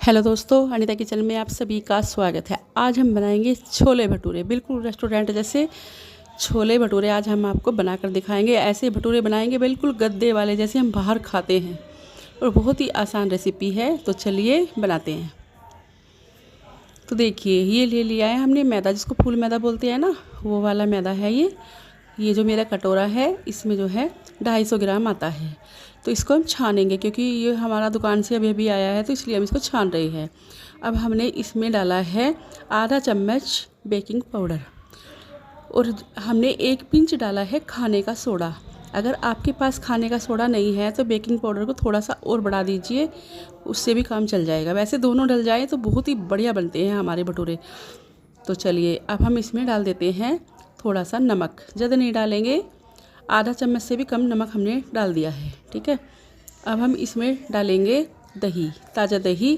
Hello दोस्तों, Anita kitchen में आप सभी का स्वागत है। आज हम बनाएंगे छोले भटूरे, बिल्कुल रेस्टोरेंट जैसे छोले भटूरे आज हम आपको बनाकर दिखाएंगे। ऐसे भटूरे बनाएंगे बिल्कुल गद्दे वाले जैसे हम बाहर खाते हैं, और बहुत ही आसान रेसिपी है। तो चलिए बनाते हैं। तो देखिए, ये ले लिया है हमने मैदा, जिसको फूल मैदा बोलते हैं ना, वो वाला मैदा है ये जो मेरा कटोरा है, इसमें जो है 250 ग्राम आता है। तो इसको हम छानेंगे, क्योंकि ये हमारा दुकान से अभी अभी आया है, तो इसलिए हम इसको छान रहे हैं। अब हमने इसमें डाला है आधा चम्मच बेकिंग पाउडर, और हमने 1 पिंच डाला है खाने का सोडा। अगर आपके पास खाने का सोडा नहीं है तो बेकिंग पाउडर को थोड़ा सा और बढ़ा दीजिए, उससे भी काम चल जाएगा। वैसे दोनों डल जाए तो बहुत ही बढ़िया बनते हैं हमारे भटूरे। तो चलिए, अब हम इसमें डाल देते हैं थोड़ा सा नमक। ज़्यादा नहीं डालेंगे, आधा चम्मच से भी कम नमक हमने डाल दिया है, ठीक है। अब हम इसमें डालेंगे दही, ताज़ा दही।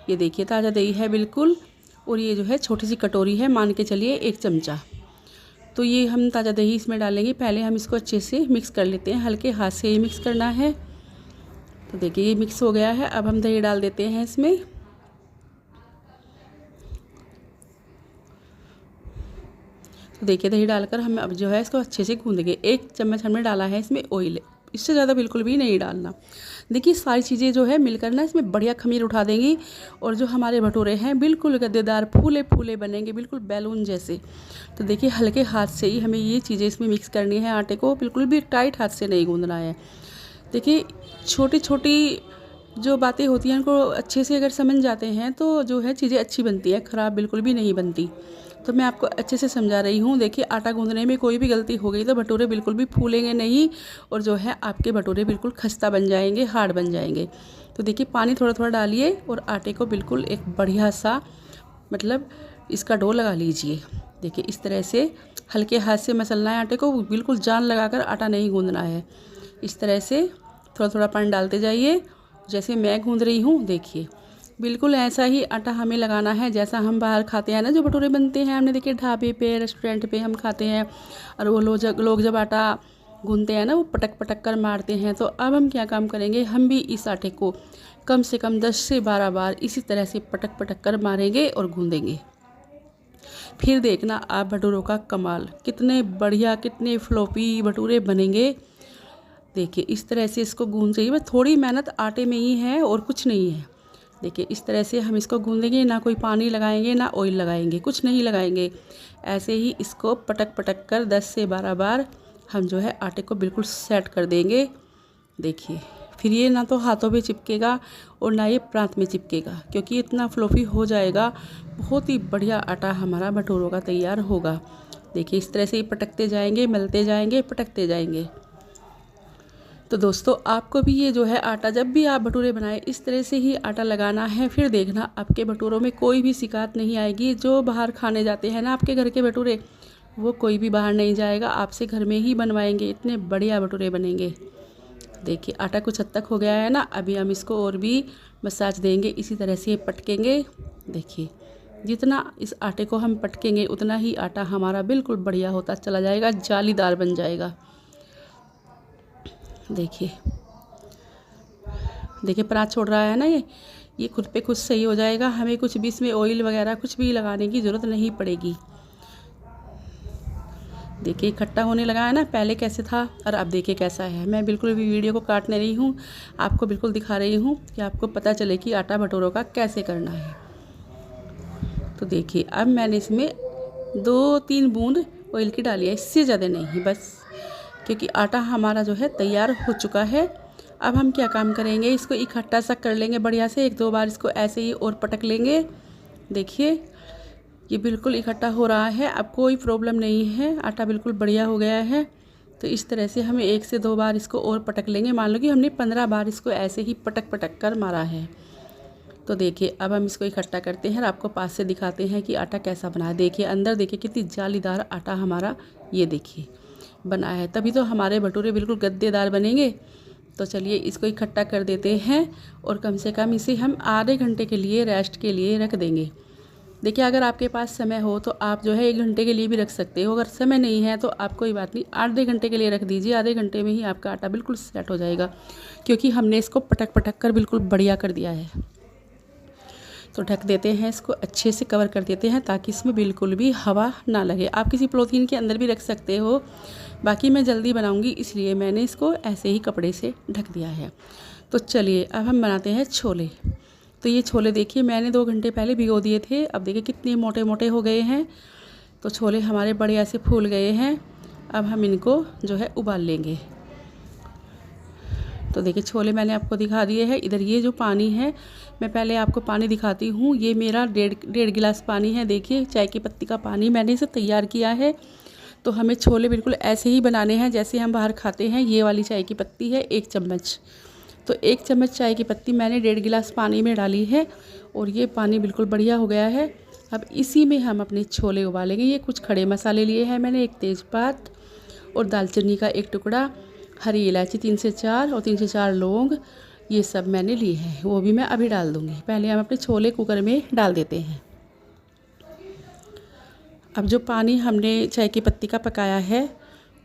ये देखिए, ताज़ा दही है बिल्कुल, और ये जो है छोटी सी कटोरी है, मान के चलिए 1 चमचा। तो ये हम ताज़ा दही इसमें डालेंगे। पहले हम इसको अच्छे से मिक्स कर लेते हैं, हल्के हाथ से ही मिक्स करना है। तो देखिए, ये मिक्स हो गया है। अब हम दही डाल देते हैं इसमें। तो देखिए, दही डालकर हम अब जो है इसको अच्छे से गूँधेंगे। 1 चम्मच हमने डाला है इसमें ऑयल, इससे ज़्यादा बिल्कुल भी नहीं डालना। देखिए, सारी चीज़ें जो है मिलकर ना इसमें बढ़िया खमीर उठा देंगी, और जो हमारे भटूरे हैं बिल्कुल गद्देदार फूले फूले बनेंगे, बिल्कुल बैलून जैसे। तो देखिए, हल्के हाथ से ही हमें ये चीज़ें इसमें मिक्स करनी है। आटे को बिल्कुल भी टाइट हाथ से नहीं गूँधना है। देखिए, छोटी छोटी जो बातें होती हैं उनको अच्छे से अगर समझ जाते हैं तो जो है चीज़ें अच्छी बनती हैं, ख़राब बिल्कुल भी नहीं बनती। तो मैं आपको अच्छे से समझा रही हूँ। देखिए, आटा गूँधने में कोई भी गलती हो गई तो भटूरे बिल्कुल भी फूलेंगे नहीं, और जो है आपके भटूरे बिल्कुल खस्ता बन जाएंगे, हार्ड बन जाएंगे। तो देखिए, पानी थोड़ा थोड़ा डालिए और आटे को बिल्कुल एक बढ़िया सा, मतलब इसका डो लगा लीजिए। देखिए, इस तरह से हल्के हाथ से मसलना है आटे को, बिल्कुल जान लगाकर आटा नहीं गूँधना है। इस तरह से थोड़ा थोड़ा पानी डालते जाइए, जैसे मैं गूँध रही हूँ। देखिए, बिल्कुल ऐसा ही आटा हमें लगाना है जैसा हम बाहर खाते हैं ना, जो भटूरे बनते हैं। हमने देखिए ढाबे पे, रेस्टोरेंट पे हम खाते हैं, और वो लोग जब आटा गूँधते हैं ना, वो पटक पटक कर मारते हैं। तो अब हम क्या काम करेंगे, हम भी इस आटे को कम से कम 10 से 12 बार इसी तरह से पटक पटक कर मारेंगे और गूँधेंगे। फिर देखना आप भटूरों का कमाल, कितने बढ़िया, कितने फ्लॉपी भटूरे बनेंगे। देखिए, इस तरह से इसको गूँध चाहिए। बस थोड़ी मेहनत आटे में ही है और कुछ नहीं है। देखिए, इस तरह से हम इसको गूँधेंगे, ना कोई पानी लगाएंगे ना ऑयल लगाएंगे, कुछ नहीं लगाएंगे। ऐसे ही इसको पटक पटक कर 10 से 12 बार हम जो है आटे को बिल्कुल सेट कर देंगे। देखिए, फिर ये ना तो हाथों पे चिपकेगा और ना ये प्रांत में चिपकेगा, क्योंकि इतना फ्लॉफी हो जाएगा। बहुत ही बढ़िया आटा हमारा भटूरों का तैयार होगा। देखिए, इस तरह से ही पटकते जाएंगे, मलते जाएंगे, पटकते जाएंगे। तो दोस्तों, आपको भी ये जो है आटा, जब भी आप भटूरे बनाएं, इस तरह से ही आटा लगाना है। फिर देखना आपके भटूरों में कोई भी शिकायत नहीं आएगी। जो बाहर खाने जाते हैं ना आपके घर के भटूरे, वो कोई भी बाहर नहीं जाएगा, आपसे घर में ही बनवाएंगे। इतने बढ़िया भटूरे बनेंगे। देखिए, आटा कुछ हद तक हो गया है ना। अभी हम इसको और भी मसाज देंगे, इसी तरह से पटकेंगे। देखिए, जितना इस आटे को हम पटकेंगे उतना ही आटा हमारा बिल्कुल बढ़िया होता चला जाएगा, जालीदार बन जाएगा। देखिए देखिए, परात छोड़ रहा है ना, ये खुद पे खुद सही हो जाएगा। हमें कुछ भी इसमें ऑयल वगैरह कुछ भी लगाने की ज़रूरत नहीं पड़ेगी। देखिए, इकट्ठा होने लगा है ना, पहले कैसे था और अब देखिए कैसा है। मैं बिल्कुल भी वीडियो को काट नहीं रही हूँ, आपको बिल्कुल दिखा रही हूँ कि आपको पता चले कि आटा भटूरों का कैसे करना है। तो देखिए, अब मैंने इसमें 2-3 बूंद ऑयल की डाली है, इससे ज़्यादा नहीं, बस, क्योंकि आटा हमारा जो है तैयार हो चुका है। अब हम क्या काम करेंगे, इसको इकट्ठा सा कर लेंगे बढ़िया से। 1-2 बार इसको ऐसे ही और पटक लेंगे। देखिए, ये बिल्कुल इकट्ठा हो रहा है, अब कोई प्रॉब्लम नहीं है, आटा बिल्कुल बढ़िया हो गया है। तो इस तरह से हमें 1 से 2 बार इसको और पटक लेंगे। मान लो कि हमने 15 बार इसको ऐसे ही पटक पटक कर मारा है। तो देखिए, अब हम इसको इकट्ठा करते हैं और आपको पास से दिखाते हैं कि आटा कैसा बना है। देखिए, अंदर देखिए कितनी जालीदार आटा हमारा, ये देखिए, बना है। तभी तो हमारे भटूरे बिल्कुल गद्देदार बनेंगे। तो चलिए, इसको इकट्ठा कर देते हैं, और कम से कम इसे हम आधे घंटे के लिए रेस्ट के लिए रख देंगे। देखिए, अगर आपके पास समय हो तो आप जो है 1 घंटे के लिए भी रख सकते हो। अगर समय नहीं है तो आप कोई बात नहीं, आधे घंटे के लिए रख दीजिए। आधे घंटे में ही आपका आटा बिल्कुल सेट हो जाएगा, क्योंकि हमने इसको पटक पटक कर बिल्कुल बढ़िया कर दिया है। तो ढक देते हैं, इसको अच्छे से कवर कर देते हैं ताकि इसमें बिल्कुल भी हवा ना लगे। आप किसी पॉलीथीन के अंदर भी रख सकते हो, बाकी मैं जल्दी बनाऊंगी इसलिए मैंने इसको ऐसे ही कपड़े से ढक दिया है। तो चलिए अब हम बनाते हैं छोले। तो ये छोले देखिए मैंने 2 घंटे पहले भिगो दिए थे, अब देखिए कितने मोटे मोटे हो गए हैं। तो छोले हमारे बढ़िया से फूल गए हैं। अब हम इनको जो है उबाल लेंगे। तो देखिए छोले मैंने आपको दिखा दिए हैं। इधर ये जो पानी है, मैं पहले आपको पानी दिखाती हूँ। ये मेरा डेढ़ गिलास पानी है। देखिए चाय की पत्ती का पानी मैंने इसे तैयार किया है। तो हमें छोले बिल्कुल ऐसे ही बनाने हैं जैसे हम बाहर खाते हैं। ये वाली चाय की पत्ती है 1 चम्मच। तो 1 चम्मच चाय की पत्ती मैंने 1.5 गिलास पानी में डाली है और ये पानी बिल्कुल बढ़िया हो गया है। अब इसी में हम अपने छोले उबालेंगे। ये कुछ खड़े मसाले लिए हैं मैंने, 1 तेज़पात और दालचीनी का 1 टुकड़ा, हरी इलायची 3 से 4 और 3 से 4 लौंग, ये सब मैंने लिए हैं। वो भी मैं अभी डाल दूँगी। पहले हम अपने छोले कुकर में डाल देते हैं। अब जो पानी हमने चाय की पत्ती का पकाया है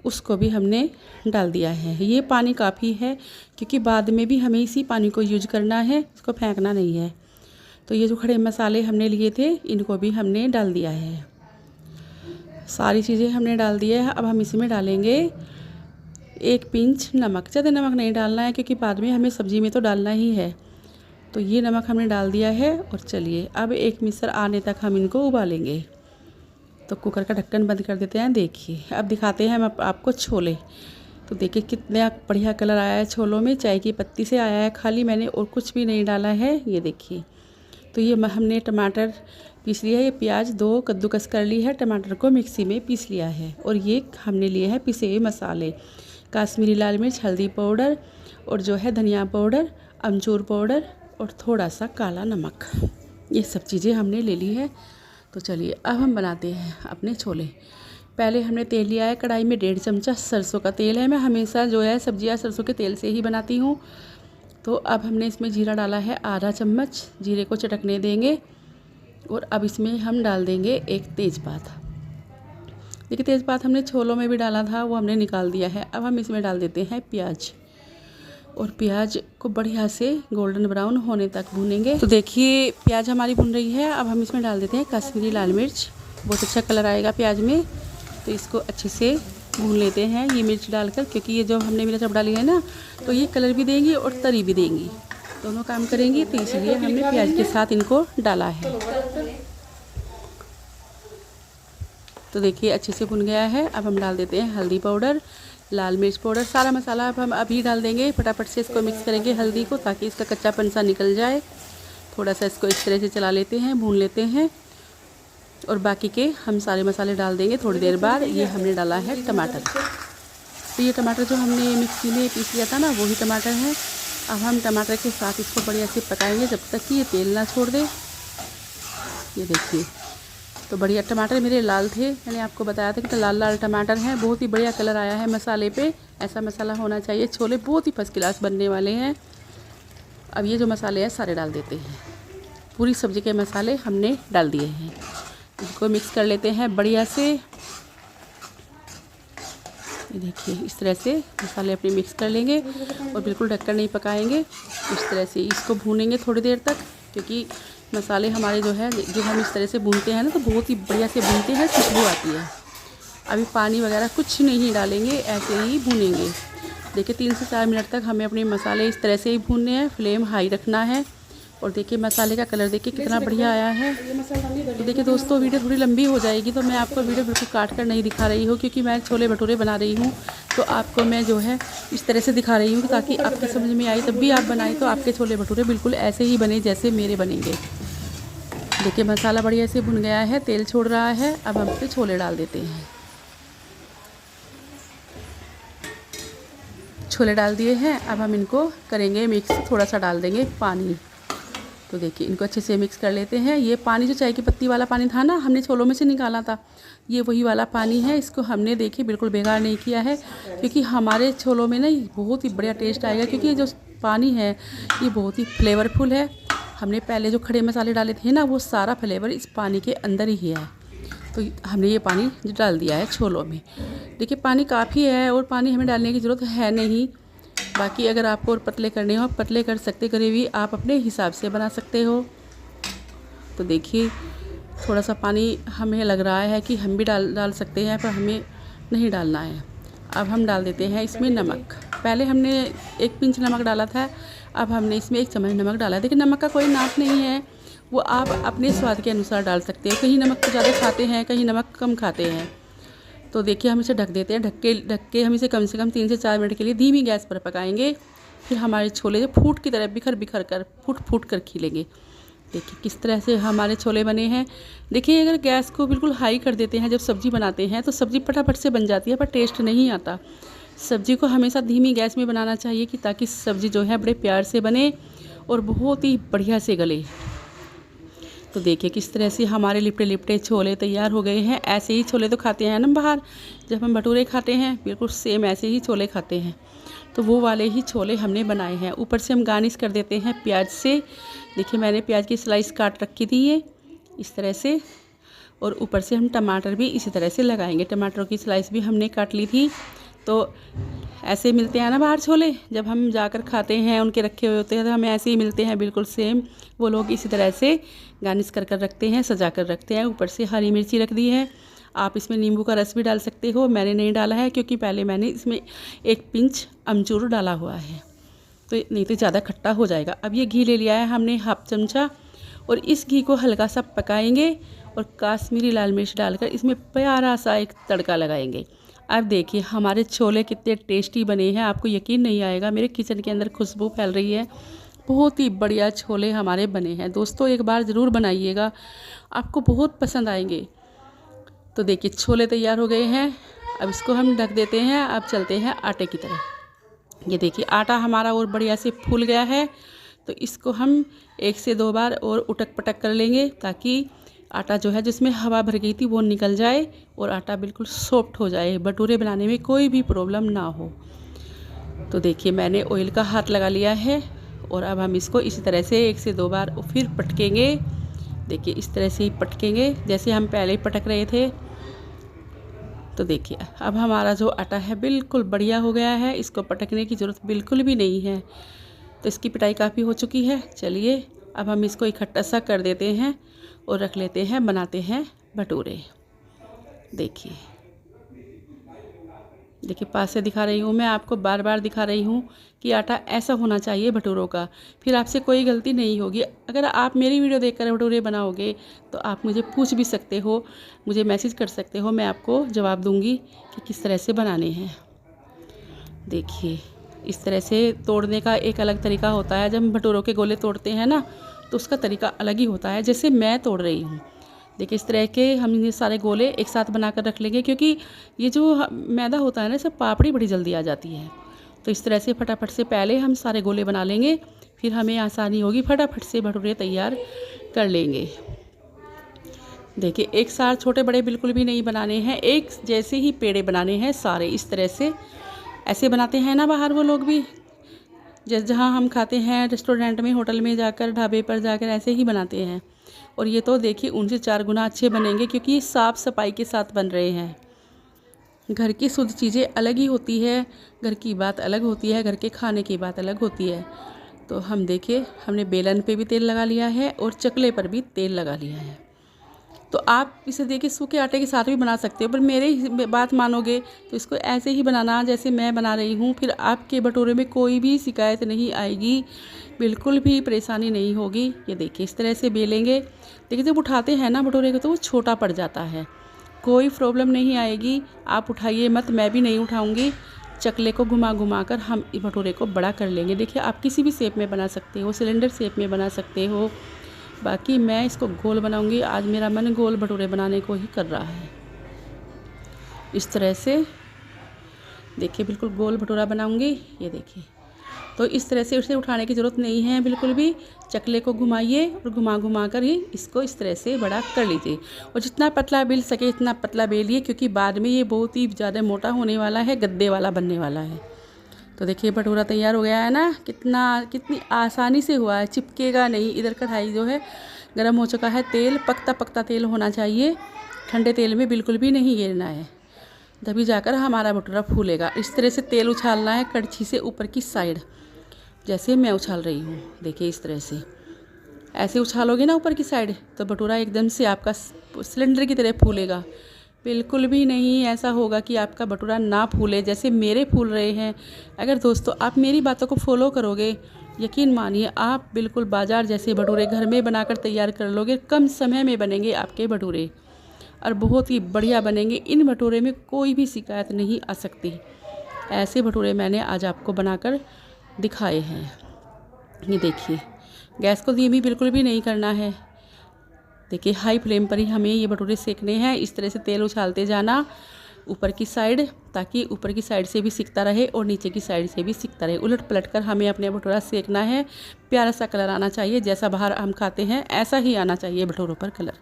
उसको भी हमने डाल दिया है। ये पानी काफ़ी है क्योंकि बाद में भी हमें इसी पानी को यूज करना है, इसको फेंकना नहीं है। तो ये जो खड़े मसाले हमने लिए थे इनको भी हमने डाल दिया है। सारी चीज़ें हमने डाल दी है। अब हम इसमें डालेंगे 1 पिंच नमक। ज़्यादा नमक नहीं डालना है क्योंकि बाद में हमें सब्ज़ी में तो डालना ही है। तो ये नमक हमने डाल दिया है। और चलिए अब 1 मिक्सर आने तक हम इनको उबालेंगे। तो कुकर का ढक्कन बंद कर देते हैं। देखिए अब दिखाते हैं हम आपको छोले। तो देखिए कितना बढ़िया कलर आया है छोलों में, चाय की पत्ती से आया है खाली, मैंने और कुछ भी नहीं डाला है। ये देखिए। तो ये हमने टमाटर पीस लिया है, ये प्याज 2 कद्दूकस कर ली है, टमाटर को मिक्सी में पीस लिया है। और ये हमने लिए हैं पिसे हुए मसाले, काश्मीरी लाल मिर्च, हल्दी पाउडर और जो है धनिया पाउडर, अमचूर पाउडर और थोड़ा सा काला नमक। ये सब चीज़ें हमने ले ली है। तो चलिए अब हम बनाते हैं अपने छोले। पहले हमने तेल लिया है कढ़ाई में, 1.5 चमचा सरसों का तेल है। मैं हमेशा जो है सब्जियां सरसों के तेल से ही बनाती हूँ। तो अब हमने इसमें जीरा डाला है आधा चम्मच, जीरे को चटकने देंगे। और अब इसमें हम डाल देंगे 1 तेज़पात। देखिए तेज़पात हमने छोलों में भी डाला था, वो हमने निकाल दिया है। अब हम इसमें डाल देते हैं प्याज और प्याज को बढ़िया से गोल्डन ब्राउन होने तक भूनेंगे। तो देखिए प्याज हमारी भुन रही है। अब हम इसमें डाल देते हैं कश्मीरी लाल मिर्च, बहुत अच्छा कलर आएगा प्याज में। तो इसको अच्छे से भून लेते हैं ये मिर्च डालकर, क्योंकि ये जो हमने मिर्च अब डाली है ना तो ये कलर भी देंगी और तरी भी देंगी, दोनों काम करेंगी। तो इसलिए हमने प्याज के साथ इनको डाला है। तो देखिए अच्छे से भुन गया है। अब हम डाल देते हैं हल्दी पाउडर, लाल मिर्च पाउडर, सारा मसाला अब हम अभी डाल देंगे। फटाफट से इसको मिक्स करेंगे हल्दी को ताकि इसका कच्चापन सा निकल जाए। थोड़ा सा इसको इस तरह से चला लेते हैं, भून लेते हैं और बाकी के हम सारे मसाले डाल देंगे थोड़ी देर बाद। ये हमने डाला है टमाटर। तो ये टमाटर जो हमने मिक्सी में पीस लिया था ना वही टमाटर है। अब हम टमाटर के साथ इसको बढ़िया से पकाएंगे जब तक कि ये तेल ना छोड़ दे। ये देखिए तो बढ़िया टमाटर मेरे लाल थे, मैंने आपको बताया था कि लाल लाल टमाटर हैं। बहुत ही बढ़िया कलर आया है मसाले पे, ऐसा मसाला होना चाहिए। छोले बहुत ही फर्स्ट क्लास बनने वाले हैं। अब ये जो मसाले हैं सारे डाल देते हैं। पूरी सब्ज़ी के मसाले हमने डाल दिए हैं। इसको मिक्स कर लेते हैं बढ़िया से। ये देखिए इस तरह से मसाले अपने मिक्स कर लेंगे और बिल्कुल ढककर नहीं पकाएंगे। इस तरह से इसको भूनेंगे थोड़ी देर तक, क्योंकि मसाले हमारे जो है जब हम इस तरह से भूनते हैं ना तो बहुत ही बढ़िया से भूनते हैं, खुशबू आती है। अभी पानी वगैरह कुछ नहीं डालेंगे, ऐसे ही भूनेंगे। देखिए 3 से 4 मिनट तक हमें अपने मसाले इस तरह से ही भूनने हैं, फ्लेम हाई रखना है। और देखिए मसाले का कलर देखिए कितना बढ़िया आया है। तो देखिए दोस्तों वीडियो थोड़ी लंबी हो जाएगी तो मैं आपको वीडियो बिल्कुल काट कर नहीं दिखा रही हूँ, क्योंकि मैं छोले भटूरे बना रही हूँ। तो आपको मैं जो है इस तरह से दिखा रही हूँ ताकि आपके समझ में आए, तब भी आप बनाएं तो आपके छोले भटूरे बिल्कुल ऐसे ही बने जैसे मेरे बनेंगे। देखिए मसाला बढ़िया से भुन गया है, तेल छोड़ रहा है। अब हम इसमें छोले डाल देते हैं। छोले डाल दिए हैं। अब हम इनको करेंगे मिक्स, थोड़ा सा डाल देंगे पानी। तो देखिए इनको अच्छे से मिक्स कर लेते हैं। ये पानी जो चाय की पत्ती वाला पानी था ना, हमने छोलों में से निकाला था, ये वही वाला पानी है। इसको हमने देखिए बिल्कुल बेकार नहीं किया है, क्योंकि हमारे छोलों में ना बहुत ही बढ़िया टेस्ट आएगा। क्योंकि ये जो पानी है ये बहुत ही फ्लेवरफुल है। हमने पहले जो खड़े मसाले डाले थे ना वो सारा फ्लेवर इस पानी के अंदर ही है। तो हमने ये पानी डाल दिया है छोलों में। देखिए पानी काफ़ी है और पानी हमें डालने की ज़रूरत है नहीं। बाकी अगर आपको और पतले करने हो आप पतले कर सकते, ग्रेवी आप अपने हिसाब से बना सकते हो। तो देखिए थोड़ा सा पानी हमें लग रहा है कि हम भी डाल सकते हैं, पर हमें नहीं डालना है। अब हम डाल देते हैं इसमें नमक। पहले हमने 1 पिंच नमक डाला था, अब हमने इसमें 1 चम्मच नमक डाला है। देखिए नमक का कोई नाप नहीं है, वो आप अपने स्वाद के अनुसार डाल सकते हैं। कहीं नमक ज़्यादा खाते हैं, कहीं नमक कम खाते हैं। तो देखिए हम इसे ढक देते हैं। ढक के हम इसे कम से कम 3 से 4 मिनट के लिए धीमी गैस पर पकाएंगे। फिर हमारे छोले जो फूट की तरह बिखर कर फूट कर खिलेंगे। देखिए किस तरह से हमारे छोले बने हैं। देखिए अगर गैस को बिल्कुल हाई कर देते हैं जब सब्ज़ी बनाते हैं तो सब्ज़ी फटाफट से बन जाती है, पर टेस्ट नहीं आता। सब्ज़ी को हमेशा धीमी गैस में बनाना चाहिए कि ताकि सब्ज़ी जो है बड़े प्यार से बने और बहुत ही बढ़िया से गले। तो देखिए किस तरह से हमारे लिपटे लिपटे छोले तैयार हो गए हैं। ऐसे ही छोले तो खाते हैं ना बाहर, जब हम भटूरे खाते हैं बिल्कुल सेम ऐसे ही छोले खाते हैं। तो वो वाले ही छोले हमने बनाए हैं। ऊपर से हम गार्निश कर देते हैं प्याज से। देखिए मैंने प्याज की स्लाइस काट रखी थी ये इस तरह से, और ऊपर से हम टमाटर भी इसी तरह से लगाएंगे। टमाटरों की स्लाइस भी हमने काट ली थी। तो ऐसे मिलते हैं ना बाहर छोले, जब हम जाकर खाते हैं उनके रखे हुए होते हैं तो हमें ऐसे ही मिलते हैं बिल्कुल सेम। वो लोग इसी तरह से गार्निश कर रखते हैं, सजा कर रखते हैं। ऊपर से हरी मिर्ची रख दी है। आप इसमें नींबू का रस भी डाल सकते हो, मैंने नहीं डाला है क्योंकि पहले मैंने इसमें 1 पिंच अमचूर डाला हुआ है, तो नहीं तो ज़्यादा खट्टा हो जाएगा। अब ये घी ले लिया है हमने 1/2 चमचा, और इस घी को हल्का सा पकाएंगे और काश्मीरी लाल मिर्च डालकर इसमें प्यारा सा एक तड़का लगाएंगे। अब देखिए हमारे छोले कितने टेस्टी बने हैं, आपको यकीन नहीं आएगा। मेरे किचन के अंदर खुशबू फैल रही है। बहुत ही बढ़िया छोले हमारे बने हैं। दोस्तों एक बार ज़रूर बनाइएगा, आपको बहुत पसंद आएंगे। तो देखिए छोले तैयार हो गए हैं। अब इसको हम ढक देते हैं। अब चलते हैं आटे की तरफ। ये देखिए आटा हमारा और बढ़िया से फूल गया है, तो इसको हम 1 से 2 बार और उटक पटक कर लेंगे ताकि आटा जो है जिसमें हवा भर गई थी वो निकल जाए और आटा बिल्कुल सॉफ्ट हो जाए, भटूरे बनाने में कोई भी प्रॉब्लम ना हो। तो देखिए मैंने ऑयल का हाथ लगा लिया है और अब हम इसको इसी तरह से 1 से 2 बार फिर पटकेंगे। देखिए इस तरह से ही पटकेंगे जैसे हम पहले ही पटक रहे थे। तो देखिए अब हमारा जो आटा है बिल्कुल बढ़िया हो गया है, इसको पटकने की ज़रूरत बिल्कुल भी नहीं है। तो इसकी पिटाई काफ़ी हो चुकी है। चलिए अब हम इसको इकट्ठा सा कर देते हैं और रख लेते हैं, बनाते हैं भटूरे। देखिए देखिए पास से दिखा रही हूँ मैं आपको, बार बार दिखा रही हूँ कि आटा ऐसा होना चाहिए भटूरों का, फिर आपसे कोई गलती नहीं होगी। अगर आप मेरी वीडियो देखकर भटूरे बनाओगे तो आप मुझे पूछ भी सकते हो, मुझे मैसेज कर सकते हो, मैं आपको जवाब दूँगी कि किस तरह से बनाने हैं। देखिए इस तरह से तोड़ने का एक अलग तरीका होता है। जब हम भटूरों के गोले तोड़ते हैं ना तो उसका तरीका अलग ही होता है, जैसे मैं तोड़ रही हूँ। देखिए इस तरह के हम ये सारे गोले एक साथ बनाकर रख लेंगे, क्योंकि ये जो मैदा होता है ना इससे पापड़ी बड़ी जल्दी आ जाती है। तो इस तरह से फटाफट से पहले हम सारे गोले बना लेंगे, फिर हमें आसानी होगी, फटाफट से भटूरे तैयार कर लेंगे। देखिए एक साथ छोटे बड़े बिल्कुल भी नहीं बनाने हैं, एक जैसे ही पेड़े बनाने हैं सारे। इस तरह से ऐसे बनाते हैं ना बाहर वो लोग भी, जहाँ हम खाते हैं रेस्टोरेंट में, होटल में जाकर, ढाबे पर जाकर, ऐसे ही बनाते हैं। और ये तो देखिए उनसे 4 गुना अच्छे बनेंगे, क्योंकि ये साफ़ सफाई के साथ बन रहे हैं। घर की शुद्ध चीज़ें अलग ही होती है, घर की बात अलग होती है, घर के खाने की बात अलग होती है। तो हम देखिए हमने बेलन पे भी तेल लगा लिया है और चकले पर भी तेल लगा लिया है। तो आप इसे देखिए सूखे आटे के साथ भी बना सकते हो, पर मेरे बात मानोगे तो इसको ऐसे ही बनाना जैसे मैं बना रही हूँ, फिर आपके भटूरे में कोई भी शिकायत नहीं आएगी, बिल्कुल भी परेशानी नहीं होगी। ये देखिए इस तरह से बेलेंगे। देखिए जब उठाते हैं ना भटूरे को तो वो छोटा पड़ जाता है, कोई प्रॉब्लम नहीं आएगी। आप उठाइए मत, मैं भी नहीं उठाऊँगी। चकले को घुमा घुमा कर हम भटूरे को बड़ा कर लेंगे। देखिए आप किसी भी शेप में बना सकते हो, सिलेंडर शेप में बना सकते हो, बाकी मैं इसको गोल बनाऊंगी। आज मेरा मन गोल भटूरे बनाने को ही कर रहा है। इस तरह से देखिए बिल्कुल गोल भटूरा बनाऊंगी। ये देखिए तो इस तरह से उसे उठाने की ज़रूरत नहीं है बिल्कुल भी। चकले को घुमाइए और घुमा घुमा कर ही इसको इस तरह से बड़ा कर लीजिए, और जितना पतला बेल सके इतना पतला बेलिए, क्योंकि बाद में ये बहुत ही ज़्यादा मोटा होने वाला है, गद्दे वाला बनने वाला है। तो देखिए भटूरा तैयार हो गया है ना, कितनी आसानी से हुआ है, चिपकेगा नहीं। इधर कढ़ाई जो है गर्म हो चुका है, तेल पकता पकता तेल होना चाहिए, ठंडे तेल में बिल्कुल भी नहीं गिरना है, तभी जाकर हमारा भटूरा फूलेगा। इस तरह से तेल उछालना है कड़छी से ऊपर की साइड, जैसे मैं उछाल रही हूँ। देखिए इस तरह से ऐसे उछालोगे ना ऊपर की साइड तो भटूरा एकदम से आपका सिलेंडर की तरह फूलेगा। बिल्कुल भी नहीं ऐसा होगा कि आपका भटूरा ना फूले जैसे मेरे फूल रहे हैं। अगर दोस्तों आप मेरी बातों को फॉलो करोगे, यकीन मानिए आप बिल्कुल बाज़ार जैसे भटूरे घर में बनाकर तैयार कर लोगे। कम समय में बनेंगे आपके भटूरे और बहुत ही बढ़िया बनेंगे। इन भटूरे में कोई भी शिकायत नहीं आ सकती। ऐसे भटूरे मैंने आज आपको बनाकर दिखाए हैं। ये देखिए, गैस को धीमी बिल्कुल भी नहीं करना है। देखिए हाई फ्लेम पर ही हमें ये भटूरे सेकने हैं। इस तरह से तेल उछालते जाना ऊपर की साइड, ताकि ऊपर की साइड से भी सिकता रहे और नीचे की साइड से भी सिकता रहे। उलट पलट कर हमें अपने भटूरा सेकना है। प्यारा सा कलर आना चाहिए, जैसा बाहर हम खाते हैं ऐसा ही आना चाहिए भटूरों पर कलर।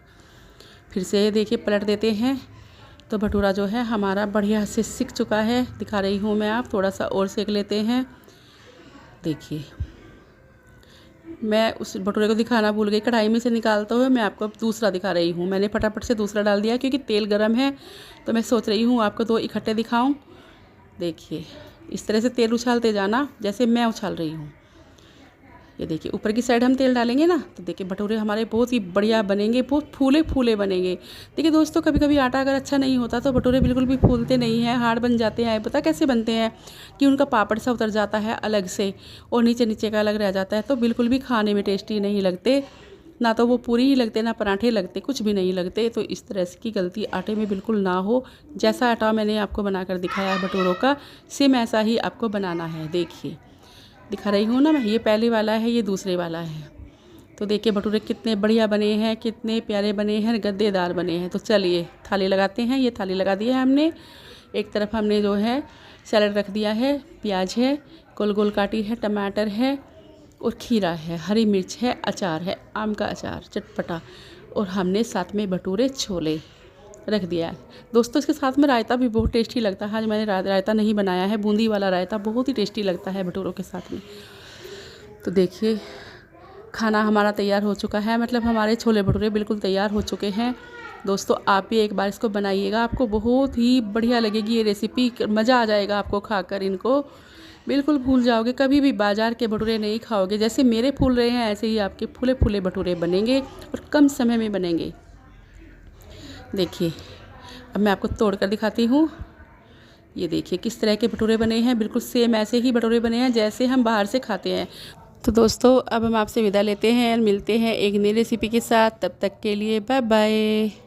फिर से देखिए पलट देते हैं तो भटूरा जो है हमारा बढ़िया से सिक चुका है। दिखा रही हूँ मैं, आप थोड़ा सा और सेक लेते हैं। देखिए मैं उस भटूरे को दिखाना भूल गई, कढ़ाई में से निकालते हुए मैं आपको दूसरा दिखा रही हूँ। मैंने फटाफट से दूसरा डाल दिया क्योंकि तेल गर्म है, तो मैं सोच रही हूँ आपको 2 इकट्ठे दिखाऊं। देखिए इस तरह से तेल उछालते जाना जैसे मैं उछाल रही हूँ। ये देखिए ऊपर की साइड हम तेल डालेंगे ना तो देखिए भटूरे हमारे बहुत ही बढ़िया बनेंगे, बहुत फूले फूले बनेंगे। देखिए दोस्तों कभी कभी आटा अगर अच्छा नहीं होता तो भटूरे बिल्कुल भी फूलते नहीं हैं, हार्ड बन जाते हैं। पता कैसे बनते हैं कि उनका पापड़ सा उतर जाता है अलग से और नीचे नीचे का अलग रह जाता है, तो बिल्कुल भी खाने में टेस्टी नहीं लगते। ना तो वो पूरी ही लगते, ना पराठे लगते, कुछ भी नहीं लगते। तो इस तरह की गलती आटे में बिल्कुल ना हो। जैसा आटा मैंने आपको बनाकर दिखाया है भटूरों का, सेम ऐसा ही आपको बनाना है। देखिए दिखा रही हूँ ना मैं, ये पहले वाला है, ये दूसरे वाला है। तो देखिए भटूरे कितने बढ़िया बने हैं, कितने प्यारे बने हैं, गद्देदार बने हैं। तो चलिए थाली लगाते हैं। ये थाली लगा दी है हमने। एक तरफ हमने जो है सैलड रख दिया है, प्याज है, गोल गोल काटी है, टमाटर है और खीरा है, हरी मिर्च है, अचार है, आम का अचार चटपटा, और हमने साथ में भटूरे छोले रख दिया है। दोस्तों इसके साथ में रायता भी बहुत टेस्टी लगता है। आज मैंने रायता नहीं बनाया है, बूंदी वाला रायता बहुत ही टेस्टी लगता है भटूरों के साथ में। तो देखिए खाना हमारा तैयार हो चुका है, मतलब हमारे छोले भटूरे बिल्कुल तैयार हो चुके हैं। दोस्तों आप भी एक बार इसको बनाइएगा, आपको बहुत ही बढ़िया लगेगी ये रेसिपी। मज़ा आ जाएगा आपको खाकर, इनको बिल्कुल भूल जाओगे। कभी भी बाज़ार के भटूरे नहीं खाओगे। जैसे मेरे फूल रहे हैं ऐसे ही आपके फूले फूले भटूरे बनेंगे और कम समय में बनेंगे। देखिए अब मैं आपको तोड़ कर दिखाती हूँ। ये देखिए किस तरह के भटूरे बने हैं, बिल्कुल सेम ऐसे ही भटूरे बने हैं जैसे हम बाहर से खाते हैं। तो दोस्तों अब हम आपसे विदा लेते हैं और मिलते हैं एक नई रेसिपी के साथ। तब तक के लिए बाय बाय।